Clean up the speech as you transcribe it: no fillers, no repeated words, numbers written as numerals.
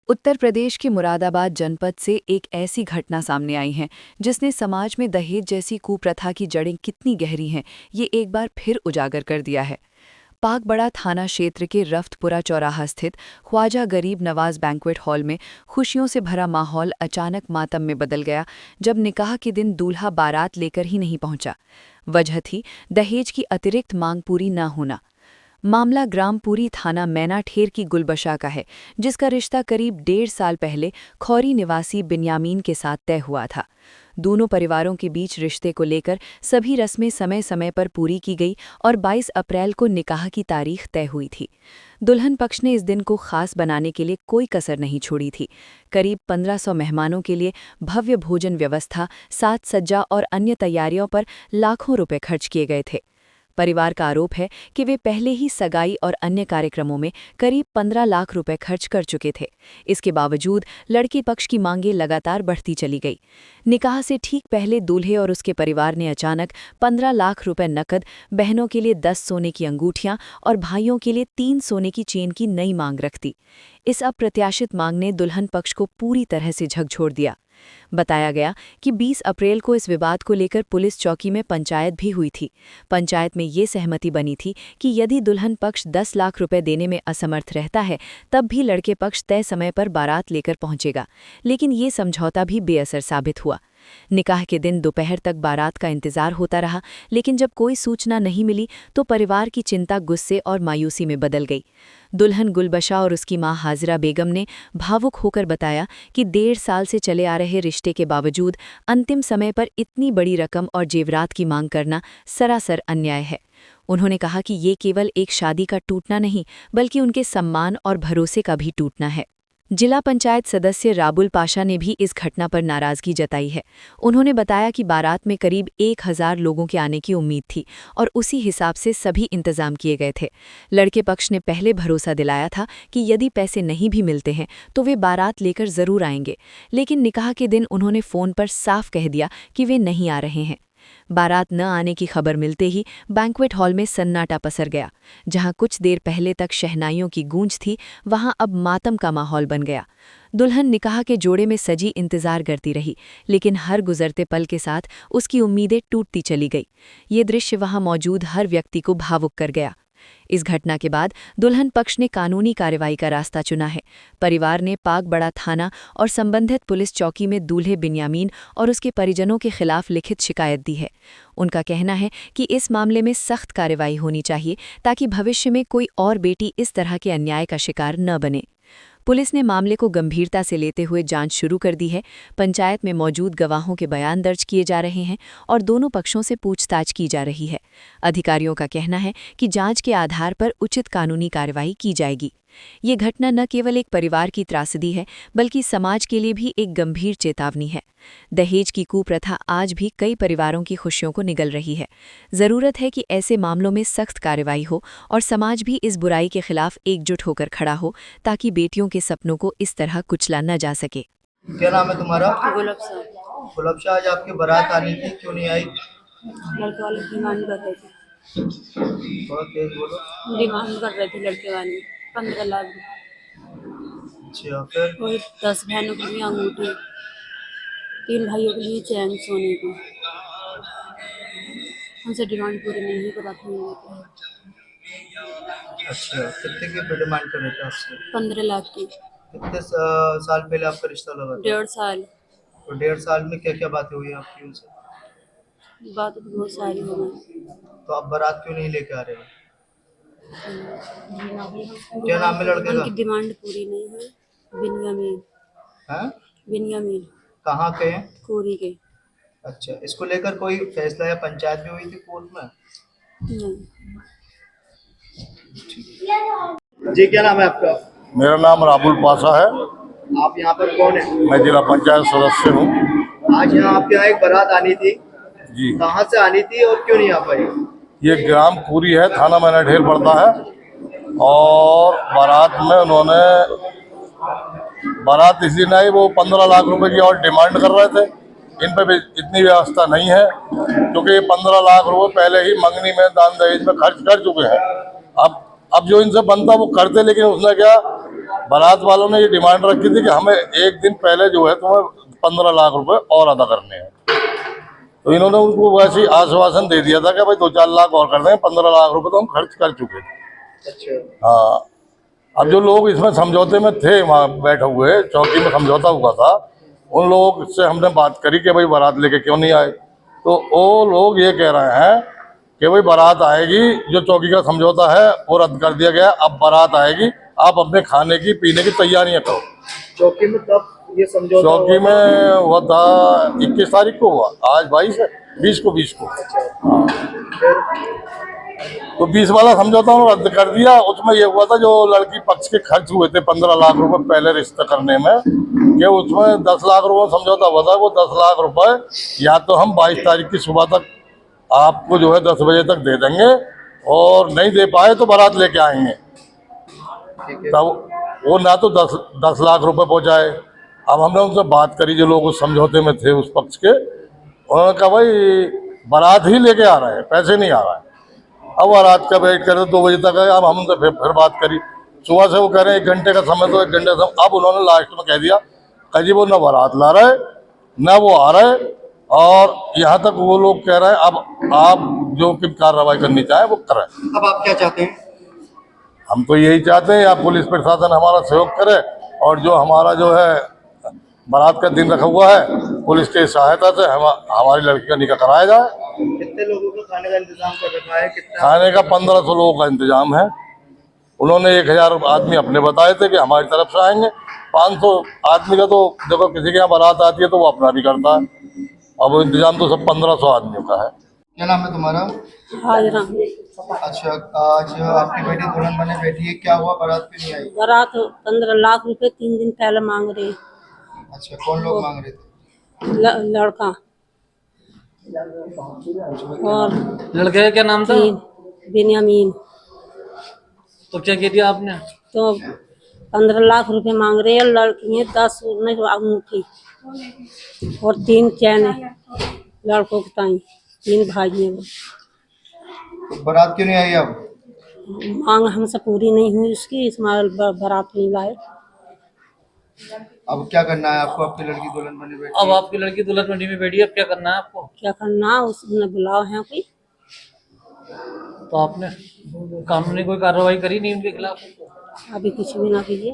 उत्तर प्रदेश के मुरादाबाद जनपद से एक ऐसी घटना सामने आई है जिसने समाज में दहेज जैसी कुप्रथा की जड़ें कितनी गहरी हैं, ये एक बार फिर उजागर कर दिया है। पाकबड़ा थाना क्षेत्र के रफ्तपुरा चौराहा स्थित ख्वाजा गरीब नवाज बैंक्वेट हॉल में खुशियों से भरा माहौल अचानक मातम में बदल गया जब निकाह के दिन दूल्हा बारात लेकर ही नहीं पहुंचा। वजह थी दहेज की अतिरिक्त मांग पूरी न होना। मामला ग्रामपुरी थाना मैनाठेर की गुलबशा का है, जिसका रिश्ता करीब 1.5 साल पहले खौरी निवासी बिन्यामीन के साथ तय हुआ था। दोनों परिवारों के बीच रिश्ते को लेकर सभी रस्में समय समय पर पूरी की गई और 22 अप्रैल को निकाह की तारीख तय हुई थी। दुल्हन पक्ष ने इस दिन को खास बनाने के लिए कोई कसर नहीं छोड़ी थी। करीब 1500 मेहमानों के लिए भव्य भोजन व्यवस्था, साज सज्जा और अन्य तैयारियों पर लाखों रुपए खर्च किए गए थे। परिवार का आरोप है कि वे पहले ही सगाई और अन्य कार्यक्रमों में करीब 15 लाख रुपए खर्च कर चुके थे। इसके बावजूद लड़के पक्ष की मांगें लगातार बढ़ती चली गई। निकाह से ठीक पहले दूल्हे और उसके परिवार ने अचानक 15 लाख रुपए नकद, बहनों के लिए 10 सोने की अंगूठियां और भाइयों के लिए 3 सोने की चेन की नई मांग रख दी। इस अप्रत्याशित मांग ने दुल्हन पक्ष को पूरी तरह से झकझोर दिया। बताया गया कि 20 अप्रैल को इस विवाद को लेकर पुलिस चौकी में पंचायत भी हुई थी। पंचायत में ये सहमति बनी थी कि यदि दुल्हन पक्ष 10 लाख रुपए देने में असमर्थ रहता है, तब भी लड़के पक्ष तय समय पर बारात लेकर पहुंचेगा। लेकिन ये समझौता भी बेअसर साबित हुआ। निकाह के दिन दोपहर तक बारात का इंतजार होता रहा, लेकिन जब कोई सूचना नहीं मिली तो परिवार की चिंता गुस्से और मायूसी में बदल गई। दुल्हन गुलबशा और उसकी मां हाजिरा बेगम ने भावुक होकर बताया कि 1.5 साल से चले आ रहे रिश्ते के बावजूद अंतिम समय पर इतनी बड़ी रकम और जेवरात की मांग करना सरासर अन्याय है। उन्होंने कहा कि ये केवल एक शादी का टूटना नहीं, बल्कि उनके सम्मान और भरोसे का भी टूटना है। जिला पंचायत सदस्य राबुल पाशा ने भी इस घटना पर नाराजगी जताई है। उन्होंने बताया कि बारात में करीब 1000 लोगों के आने की उम्मीद थी और उसी हिसाब से सभी इंतजाम किए गए थे। लड़के पक्ष ने पहले भरोसा दिलाया था कि यदि पैसे नहीं भी मिलते हैं तो वे बारात लेकर जरूर आएंगे, लेकिन निकाह के दिन उन्होंने फ़ोन पर साफ कह दिया कि वे नहीं आ रहे हैं। बारात न आने की खबर मिलते ही बैंक्वेट हॉल में सन्नाटा पसर गया। जहां कुछ देर पहले तक शहनाइयों की गूंज थी, वहां अब मातम का माहौल बन गया। दुल्हन निकाह के जोड़े में सजी इंतजार करती रही, लेकिन हर गुजरते पल के साथ उसकी उम्मीदें टूटती चली गई। ये दृश्य वहां मौजूद हर व्यक्ति को भावुक कर गया। इस घटना के बाद दुल्हन पक्ष ने कानूनी कार्रवाई का रास्ता चुना है। परिवार ने पाकबड़ा थाना और संबंधित पुलिस चौकी में दूल्हे बिन्यामीन और उसके परिजनों के खिलाफ लिखित शिकायत दी है। उनका कहना है कि इस मामले में सख्त कार्रवाई होनी चाहिए ताकि भविष्य में कोई और बेटी इस तरह के अन्याय का शिकार न बने। पुलिस ने मामले को गंभीरता से लेते हुए जांच शुरू कर दी है। पंचायत में मौजूद गवाहों के बयान दर्ज किए जा रहे हैं और दोनों पक्षों से पूछताछ की जा रही है। अधिकारियों का कहना है कि जांच के आधार पर उचित कानूनी कार्रवाई की जाएगी। ये घटना न केवल एक परिवार की त्रासदी है, बल्कि समाज के लिए भी एक गंभीर चेतावनी है। दहेज की कुप्रथा आज भी कई परिवारों की खुशियों को निगल रही है। जरूरत है कि ऐसे मामलों में सख्त कार्रवाई हो और समाज भी इस बुराई के खिलाफ एकजुट होकर खड़ा हो, ताकि बेटियों के सपनों को इस तरह कुचला न जा सके। क्या नाम है तुम्हारा? गुलाब गुलाब शाह, आज आपकी बारात आनी थी, क्यों नहीं आई? लड़के वाले डिमांड कर रहे थे। थोड़ा तेज बोलो। डिमांड कर रहे थे लड़के वाले 15 लाख अच्छा, फिर? और 10 बहनों के लिए अंगूठी, 3 भाइयों के लिए चैन सोने की। हमसे डिमांड पूरी नहीं कराते हैं। अच्छा, कितने की डिमांड कर रहे थे आपसे? 15 लाख की। कितने साल पहले आपका रिश्ता लगा था? 1.5 साल। तो 1.5 साल में क्या क्या बातें हुई आपकी उनसे? बात तो बहुत सारी हो गई। तो आप बारात क्यों नहीं लेके आ रहे हो? क्या नाम है लड़के का? उनकी डिमांड पूरी नहीं हुई। बिन्यामीन। हैं? बिन्यामीन कहाँ के हैं? कोरी के। अच्छा, इसको लेकर कोई फैसला या पंचायत भी हुई थी कोर्ट में? नहीं। जी, क्या नाम है आपका? मेरा नाम राबुल पाशा है। आप यहाँ पर कौन है? मैं जिला पंचायत सदस्य हूँ। आज यहाँ आपके यहाँ एक बारात आनी थी, जी, कहाँ से आनी थी और क्यों नहीं आ पाई? ये ग्राम पूरी है, थाना मैनाठेर पड़ता है। और बारात में उन्होंने बारात इसलिए नहीं, वो 15 लाख रुपए की और डिमांड कर रहे थे। इन पे भी इतनी व्यवस्था नहीं है, क्योंकि ये 15 लाख रुपए पहले ही मंगनी में, दान दहेज में खर्च कर चुके हैं। अब जो इनसे बनता वो करते, लेकिन उसने क्या बारात वालों ने ये डिमांड रखी थी कि हमें एक दिन पहले जो है तुम्हें 15 लाख रुपए और अदा करने हैं। तो इन्होंने उनको वैसे ही आश्वासन दे दिया था कि भाई 2-4 लाख और कर देंगे, 15 लाख रुपए तो हम खर्च कर चुके थे। अच्छा। हाँ, अब जो लोग इसमें समझौते में थे, वहाँ बैठे हुए चौकी में समझौता हुआ था, उन लोगों से हमने बात करी कि भाई बारात लेके क्यों नहीं आए। तो वो लोग ये कह रहे हैं कि भाई बारात आएगी, जो चौकी का समझौता है वो रद्द कर दिया गया, अब बारात आएगी, आप अपने खाने की पीने की तैयारियां करो। चौकी में तब ये समझौता चौकी हुआ था? में हुआ था 21 तारीख को हुआ, आज 22 है, 20 को। हाँ, फिर तो 20 वाला समझौता उन्होंने रद्द कर दिया। उसमें ये हुआ था जो लड़की पक्ष के खर्च हुए थे 15 लाख रुपए पहले रिश्ता करने में, कि उसमें 10 लाख रुपए समझौता हुआ था। वो 10 लाख रुपए या तो हम 22 तारीख की सुबह तक आपको जो है 10 बजे तक दे देंगे, और नहीं दे पाए तो बारात लेके आएंगे। ठीक है। तब वो ना तो 10 लाख रुपए पहुंचाए। अब हमने उनसे बात करी, जो लोग उस समझौते में थे उस पक्ष के, उन्होंने कहा भाई बारात ही लेके आ रहे हैं, पैसे नहीं आ रहा है। अब बारात का वेट कर 2 बजे तक है। अब हम उनसे फिर बात करी, सुबह से वो कह रहे हैं 1 घंटे का समय, तो 1 घंटे का समय। अब उन्होंने लास्ट में कह दिया कि जी वो ना बारात ला रहे ना वो आ रहे, और यहाँ तक वो लोग कह रहे हैं अब आप जो कि कार्रवाई करनी चाहें वो करें। अब आप क्या चाहते हैं? हम तो यही चाहते हैं, या पुलिस प्रशासन हमारा सहयोग करे, और जो हमारा जो है बारात का दिन रखा हुआ है, पुलिस की सहायता से हमारी लड़की का निकाह कराया जाए। कितने लोगों का खाने का इंतजाम कर रखा है? कितना? खाने का 1500 लोगों का इंतजाम है। उन्होंने 1000 आदमी अपने बताए थे कि हमारी तरफ से आएंगे। 500 आदमी का तो देखो, किसी के यहाँ बारात आती है तो वो अपना भी करता है। अब इंतजाम तो सब 1500 आदमियों का है। क्या नाम है तुम्हारा? हाजरा। अच्छा, आज आपकी बेटी दुल्हन बने बैठी है, क्या हुआ, बारात क्यों नहीं आई? बारात 15 लाख रुपए 3 दिन पहले मांग रहे। अच्छा, कौन लोग मांग रहे थे? लड़का और लड़के का क्या नाम था? बेनियामीन। तो क्या कह दिया आपने? तो 15 लाख रुपए मांग रहे हैं। लड़की है 10 अंगूठी और 3 चैन है लड़कों के ताई। 3 भाई हैं वो। तो बारात क्यों नहीं आई अब? मांग हमसे पूरी नहीं हुई उसकी, इस माल बारात नहीं लाए। अब क्या करना है आपको? आपकी लड़की दुल्हन बने बैठी अब है। आपकी लड़की दुल्हन मंडी में बैठी है, अब क्या करना है आपको? क्या करना, उसने बुलाओ है कोई। तो आपने कानूनी कोई कार्रवाई करी नहीं उनके खिलाफ? अभी कुछ भी ना कीजिए।